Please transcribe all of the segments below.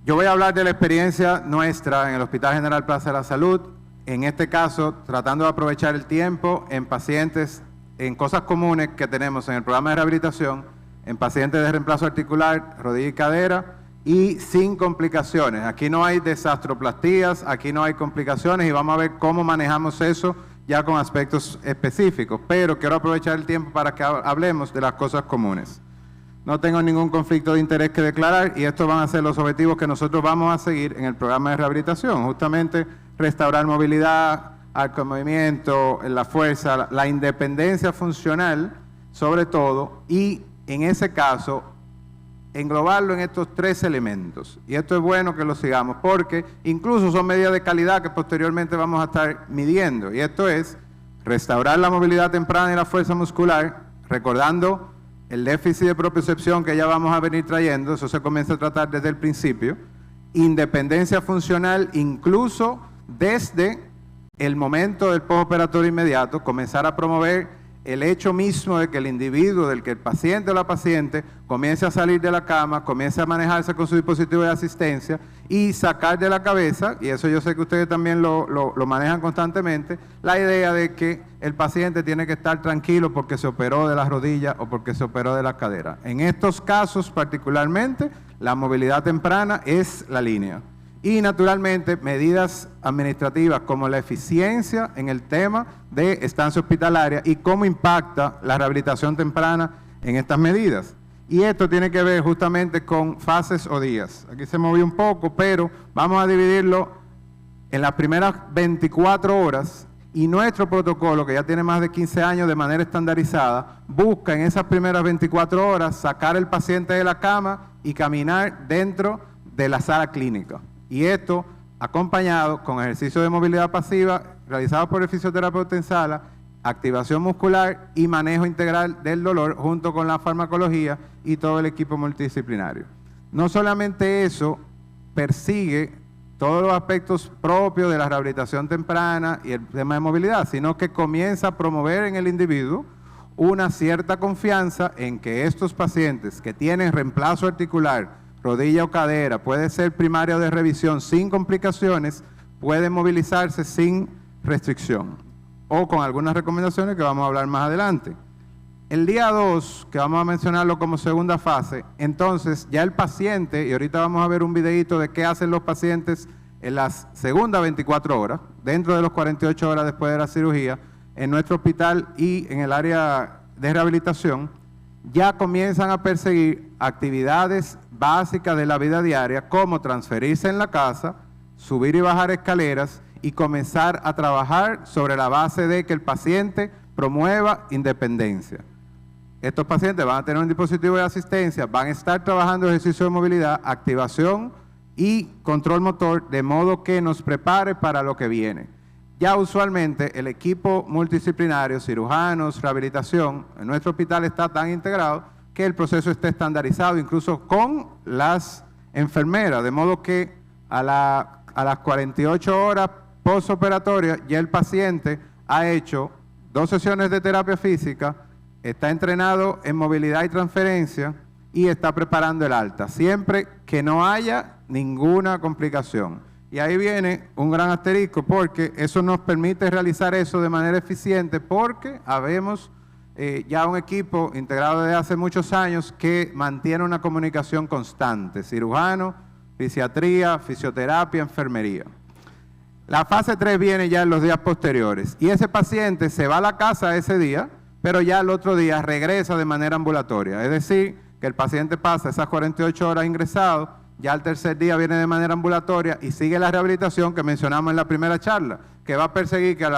Yo voy a hablar de la experiencia nuestra en el Hospital General Plaza de la Salud, en este caso tratando de aprovechar el tiempo en pacientes, en cosas comunes que tenemos en el programa de rehabilitación, en pacientes de reemplazo articular, rodilla y cadera, y sin complicaciones. Aquí no hay desastroplastías, aquí no hay complicaciones y vamos a ver cómo manejamos eso ya con aspectos específicos, pero quiero aprovechar el tiempo para que hablemos de las cosas comunes. No tengo ningún conflicto de interés que declarar y estos van a ser los objetivos que nosotros vamos a seguir en el programa de rehabilitación, justamente restaurar movilidad, arco de movimiento, la fuerza, la independencia funcional, sobre todo, y en ese caso, englobarlo en estos tres elementos. Y esto es bueno que lo sigamos, porque incluso son medidas de calidad que posteriormente vamos a estar midiendo. Y esto es restaurar la movilidad temprana y la fuerza muscular, recordando el déficit de propiocepción que ya vamos a venir trayendo, eso se comienza a tratar desde el principio, independencia funcional incluso desde el momento del postoperatorio inmediato, comenzar a promover el hecho mismo de que el individuo, del que el paciente o la paciente comience a salir de la cama, comience a manejarse con su dispositivo de asistencia y sacar de la cabeza, y eso yo sé que ustedes también lo manejan constantemente, la idea de que el paciente tiene que estar tranquilo porque se operó de la rodilla o porque se operó de la cadera. En estos casos particularmente, la movilidad temprana es la línea. Y naturalmente medidas administrativas como la eficiencia en el tema de estancia hospitalaria y cómo impacta la rehabilitación temprana en estas medidas. Y esto tiene que ver justamente con fases o días. Aquí se movió un poco, pero vamos a dividirlo en las primeras 24 horas y nuestro protocolo, que ya tiene más de 15 años de manera estandarizada, busca en esas primeras 24 horas sacar el paciente de la cama y caminar dentro de la sala clínica. Y esto acompañado con ejercicio de movilidad pasiva realizado por el fisioterapeuta en sala, activación muscular y manejo integral del dolor junto con la farmacología y todo el equipo multidisciplinario. No solamente eso, persigue todos los aspectos propios de la rehabilitación temprana y el tema de movilidad, sino que comienza a promover en el individuo una cierta confianza en que estos pacientes que tienen reemplazo articular, rodilla o cadera, puede ser primaria de revisión sin complicaciones, pueden movilizarse sin restricción o con algunas recomendaciones que vamos a hablar más adelante. El día 2, que vamos a mencionarlo como segunda fase, entonces ya el paciente, y ahorita vamos a ver un videito de qué hacen los pacientes en las segundas 24 horas, dentro de los 48 horas después de la cirugía, en nuestro hospital y en el área de rehabilitación, ya comienzan a perseguir actividades básicas de la vida diaria, como transferirse en la casa, subir y bajar escaleras y comenzar a trabajar sobre la base de que el paciente promueva independencia. Estos pacientes van a tener un dispositivo de asistencia, van a estar trabajando ejercicio de movilidad, activación y control motor, de modo que nos prepare para lo que viene. Ya usualmente el equipo multidisciplinario, cirujanos, rehabilitación, en nuestro hospital está tan integrado que el proceso esté estandarizado, incluso con las enfermeras, de modo que a las 48 horas postoperatorias ya el paciente ha hecho 2 sesiones de terapia física, está entrenado en movilidad y transferencia y está preparando el alta, siempre que no haya ninguna complicación. Y ahí viene un gran asterisco, porque eso nos permite realizar eso de manera eficiente, porque habemos ya un equipo integrado desde hace muchos años que mantiene una comunicación constante, cirujano, fisiatría, fisioterapia, enfermería. La fase 3 viene ya en los días posteriores, y ese paciente se va a la casa ese día, pero ya el otro día regresa de manera ambulatoria, es decir, que el paciente pasa esas 48 horas ingresado, ya el tercer día viene de manera ambulatoria y sigue la rehabilitación que mencionamos en la primera charla, que va a perseguir que a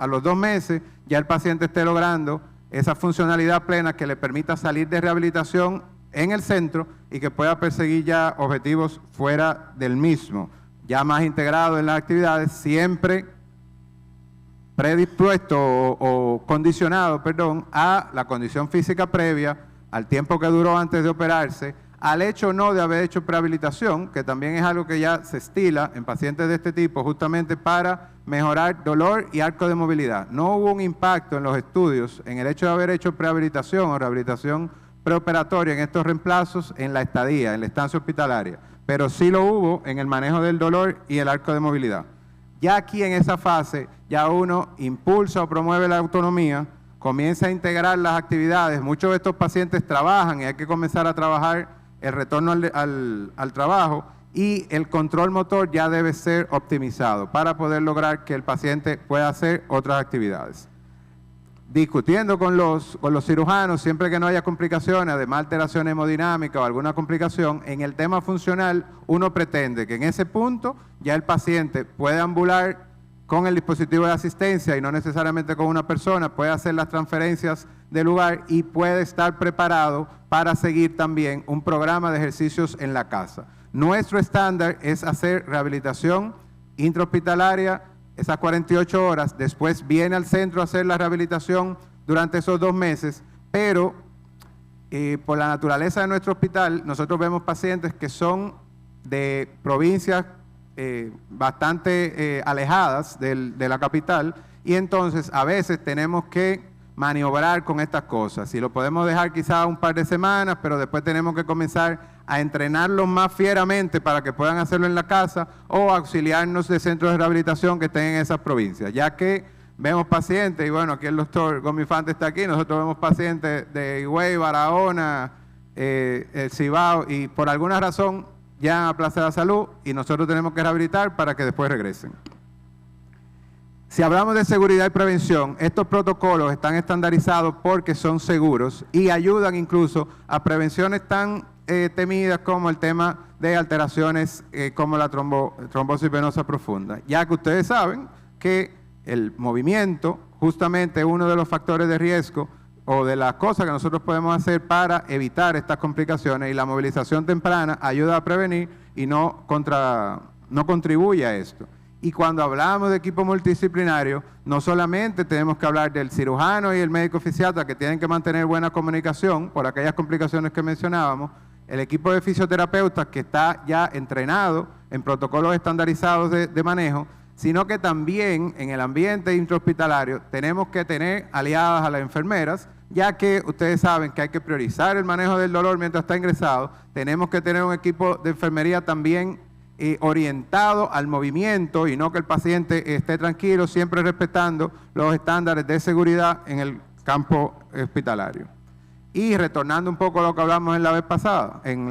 los 2 meses ya el paciente esté logrando esa funcionalidad plena que le permita salir de rehabilitación en el centro y que pueda perseguir ya objetivos fuera del mismo, ya más integrado en las actividades, siempre predispuesto o condicionado, a la condición física previa, al tiempo que duró antes de operarse, al hecho no de haber hecho prehabilitación, que también es algo que ya se estila en pacientes de este tipo, justamente para mejorar dolor y arco de movilidad. No hubo un impacto en los estudios en el hecho de haber hecho prehabilitación o rehabilitación preoperatoria en estos reemplazos en la estadía, en la estancia hospitalaria. pero sí lo hubo en el manejo del dolor y el arco de movilidad. Ya aquí en esa fase, ya uno impulsa o promueve la autonomía, comienza a integrar las actividades. Muchos de estos pacientes trabajan y hay que comenzar a trabajar el retorno al trabajo, y el control motor ya debe ser optimizado para poder lograr que el paciente pueda hacer otras actividades. Discutiendo con los cirujanos, siempre que no haya complicaciones, además alteración hemodinámica o alguna complicación, en el tema funcional uno pretende que en ese punto ya el paciente puede ambular con el dispositivo de asistencia y no necesariamente con una persona, puede hacer las transferencias de lugar y puede estar preparado para seguir también un programa de ejercicios en la casa. Nuestro estándar es hacer rehabilitación intrahospitalaria esas 48 horas, después viene al centro a hacer la rehabilitación durante esos 2 meses, pero por la naturaleza de nuestro hospital, nosotros vemos pacientes que son de provincias bastante alejadas de la capital, y entonces a veces tenemos que maniobrar con estas cosas. Si lo podemos dejar quizá un par de semanas, pero después tenemos que comenzar a entrenarlos más fieramente para que puedan hacerlo en la casa, o auxiliarnos de centros de rehabilitación que estén en esas provincias, ya que vemos pacientes, y bueno, aquí el doctor Gomifante está aquí, nosotros vemos pacientes de Higüey, Barahona, el Cibao, y por alguna razón llegan a Plaza de la Salud y nosotros tenemos que rehabilitar para que después regresen. Si hablamos de seguridad y prevención, estos protocolos están estandarizados porque son seguros y ayudan incluso a prevenciones tan temidas como el tema de alteraciones como la trombosis venosa profunda, ya que ustedes saben que el movimiento justamente es uno de los factores de riesgo o de las cosas que nosotros podemos hacer para evitar estas complicaciones, y la movilización temprana ayuda a prevenir y no contribuye a esto. Y cuando hablamos de equipo multidisciplinario, no solamente tenemos que hablar del cirujano y el médico fisiatra, que tienen que mantener buena comunicación por aquellas complicaciones que mencionábamos, el equipo de fisioterapeutas que está ya entrenado en protocolos estandarizados de manejo, sino que también en el ambiente intrahospitalario tenemos que tener aliadas a las enfermeras, ya que ustedes saben que hay que priorizar el manejo del dolor mientras está ingresado. Tenemos que tener un equipo de enfermería también orientado al movimiento, y no que el paciente esté tranquilo, siempre respetando los estándares de seguridad en el campo hospitalario. Y retornando un poco a lo que hablamos en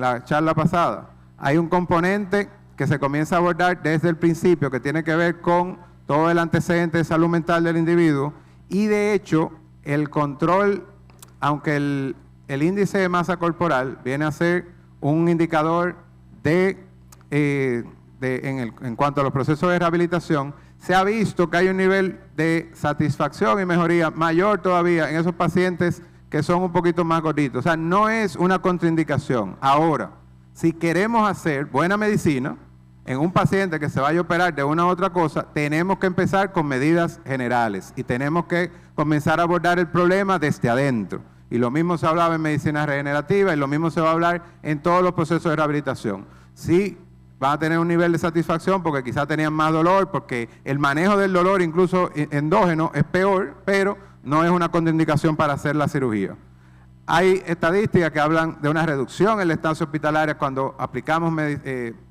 la charla pasada, hay un componente que se comienza a abordar desde el principio, que tiene que ver con todo el antecedente de salud mental del individuo, y de hecho el control, aunque el índice de masa corporal viene a ser un indicador en cuanto a los procesos de rehabilitación, se ha visto que hay un nivel de satisfacción y mejoría mayor todavía en esos pacientes que son un poquito más gorditos. O sea, no es una contraindicación. Ahora, si queremos hacer buena medicina en un paciente que se vaya a operar de una u otra cosa, tenemos que empezar con medidas generales y tenemos que comenzar a abordar el problema desde adentro. Y lo mismo se hablaba en medicina regenerativa, y lo mismo se va a hablar en todos los procesos de rehabilitación. Sí, van a tener un nivel de satisfacción porque quizás tenían más dolor, porque el manejo del dolor incluso endógeno es peor, pero no es una contraindicación para hacer la cirugía. Hay estadísticas que hablan de una reducción en la estancia hospitalaria cuando aplicamos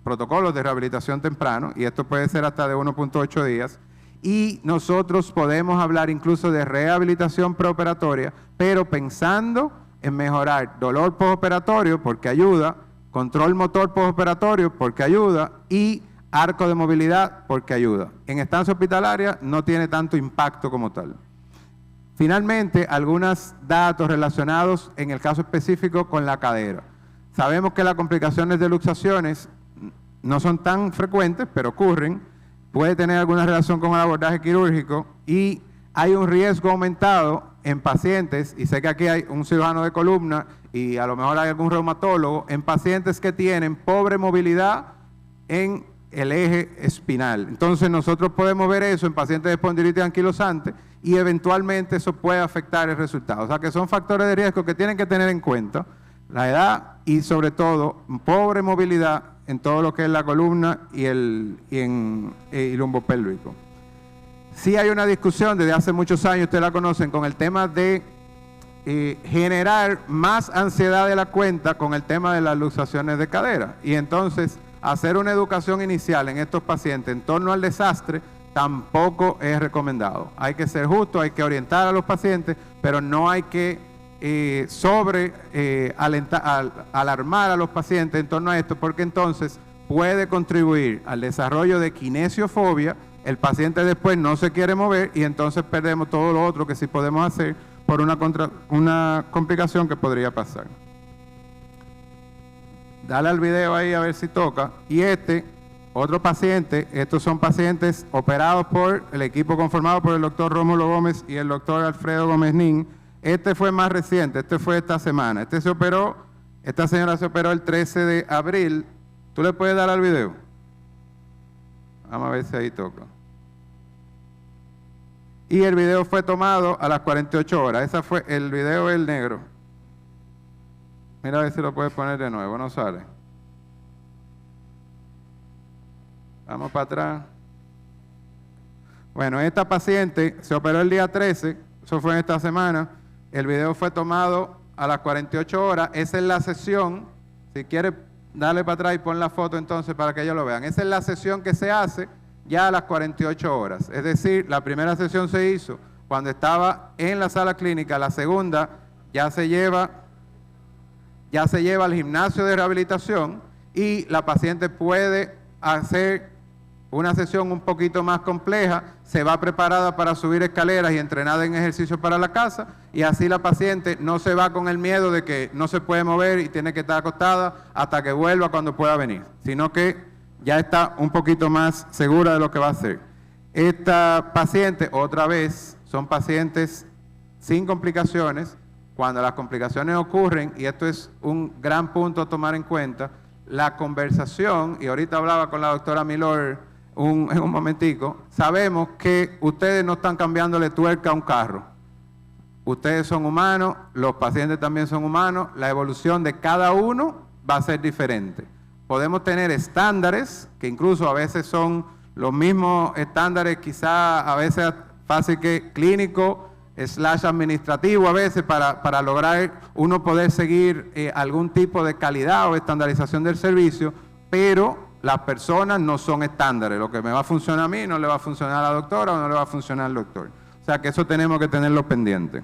protocolos de rehabilitación temprano, y esto puede ser hasta de 1.8 días, y nosotros podemos hablar incluso de rehabilitación preoperatoria, pero pensando en mejorar dolor postoperatorio porque ayuda, control motor postoperatorio porque ayuda, y arco de movilidad porque ayuda. En estancia hospitalaria no tiene tanto impacto como tal. Finalmente, algunos datos relacionados en el caso específico con la cadera. Sabemos que las complicaciones de luxaciones no son tan frecuentes, pero ocurren. Puede tener alguna relación con el abordaje quirúrgico, y hay un riesgo aumentado en pacientes, y sé que aquí hay un cirujano de columna y a lo mejor hay algún reumatólogo, en pacientes que tienen pobre movilidad en el eje espinal. Entonces nosotros podemos ver eso en pacientes de espondilitis anquilosante, y eventualmente eso puede afectar el resultado. O sea que son factores de riesgo que tienen que tener en cuenta, la edad y sobre todo pobre movilidad en todo lo que es la columna y el lumbopélvico. Sí hay una discusión desde hace muchos años, ustedes la conocen, con el tema de generar más ansiedad de la cuenta con el tema de las luxaciones de cadera. Y entonces hacer una educación inicial en estos pacientes en torno al desastre tampoco es recomendado. Hay que ser justo, hay que orientar a los pacientes, pero no hay que alarmar a los pacientes en torno a esto, porque entonces puede contribuir al desarrollo de kinesiofobia. El paciente después no se quiere mover y entonces perdemos todo lo otro que sí podemos hacer por una complicación que podría pasar. Dale al video ahí a ver si toca. Y otro paciente, estos son pacientes operados por el equipo conformado por el doctor Rómulo Gómez y el doctor Alfredo Gómez Nin. Este fue más reciente, este fue esta semana. Esta señora se operó el 13 de abril. ¿Tú le puedes dar al video? Vamos a ver si ahí toca. Y el video fue tomado a las 48 horas. Ese fue el video del negro. Mira a ver si lo puedes poner de nuevo, no sale. Vamos para atrás. Bueno, esta paciente se operó el día 13, eso fue en esta semana. El video fue tomado a las 48 horas. Esa es la sesión. Si quieres, dale para atrás y pon la foto entonces para que ellos lo vean. Esa es la sesión que se hace ya a las 48 horas. Es decir, la primera sesión se hizo cuando estaba en la sala clínica. La segunda ya se lleva al gimnasio de rehabilitación y la paciente puede hacer una sesión un poquito más compleja, se va preparada para subir escaleras y entrenada en ejercicio para la casa, y así la paciente no se va con el miedo de que no se puede mover y tiene que estar acostada hasta que vuelva cuando pueda venir, sino que ya está un poquito más segura de lo que va a hacer. Esta paciente, otra vez, son pacientes sin complicaciones. Cuando las complicaciones ocurren, y esto es un gran punto a tomar en cuenta, la conversación, y ahorita hablaba con la doctora Milor en un momentico, sabemos que ustedes no están cambiándole tuerca a un carro. Ustedes son humanos, los pacientes también son humanos, la evolución de cada uno va a ser diferente. Podemos tener estándares, que incluso a veces son los mismos estándares, quizá a veces fácil que clínico, /administrativo a veces para lograr uno poder seguir algún tipo de calidad o estandarización del servicio, pero las personas no son estándares. Lo que me va a funcionar a mí no le va a funcionar a la doctora o no le va a funcionar al doctor. O sea que eso tenemos que tenerlo pendiente.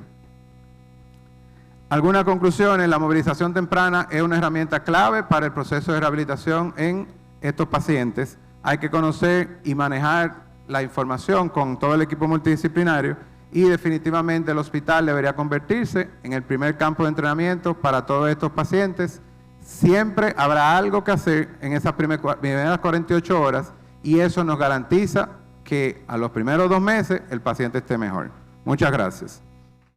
Algunas conclusiones: la movilización temprana es una herramienta clave para el proceso de rehabilitación en estos pacientes. Hay que conocer y manejar la información con todo el equipo multidisciplinario. Y definitivamente el hospital debería convertirse en el primer campo de entrenamiento para todos estos pacientes. Siempre habrá algo que hacer en esas primeras 48 horas y eso nos garantiza que a los primeros 2 meses el paciente esté mejor. Muchas gracias.